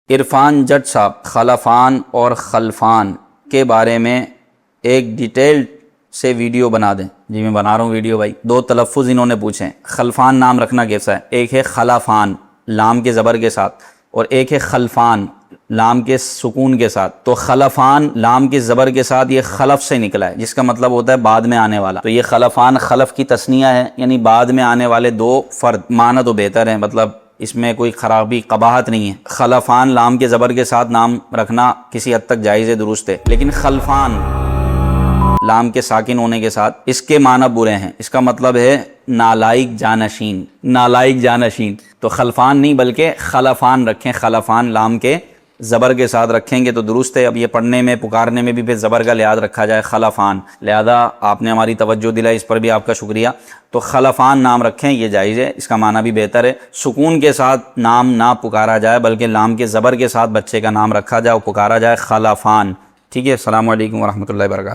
عرفان جٹ صاحب خلفان اور خلفان کے بارے میں ایک ڈیٹیل سے ویڈیو بنا دیں۔ جی میں بنا رہا ہوں ویڈیو بھائی۔ دو تلفظ انہوں نے پوچھے ہیں، خلفان نام رکھنا کیسا ہے؟ ایک ہے خلفان لام کے زبر کے ساتھ، اور ایک ہے خلفان لام کے سکون کے ساتھ۔ تو خلفان لام کے زبر کے ساتھ یہ خلف سے نکلا ہے، جس کا مطلب ہوتا ہے بعد میں آنے والا۔ تو یہ خلفان خلف کی تثنیہ ہے، یعنی بعد میں آنے والے دو فرد۔ معنی تو بہتر ہے، مطلب اس میں کوئی خرابی قباحت نہیں ہے۔ خلفان لام کے زبر کے ساتھ نام رکھنا کسی حد تک جائز ہے، درست ہے، لیکن خلفان لام کے ساکن ہونے کے ساتھ اس کے معنی برے ہیں۔ اس کا مطلب ہے نالائق جانشین، نالائق جانشین۔ تو خلفان نہیں بلکہ خلفان رکھیں، خلفان لام کے زبر کے ساتھ رکھیں گے تو درست ہے۔ اب یہ پڑھنے میں پکارنے میں بھی پھر زبر کا لحاظ رکھا جائے، خلفان، لہذا آپ نے ہماری توجہ دلائی، اس پر بھی آپ کا شکریہ۔ تو خلفان نام رکھیں، یہ جائز ہے، اس کا معنی بھی بہتر ہے۔ سکون کے ساتھ نام نہ پکارا جائے بلکہ لام کے زبر کے ساتھ بچے کا نام رکھا جائے اور پکارا جائے خلفان۔ ٹھیک ہے، السلام علیکم ورحمۃ اللہ وبرکاتہ۔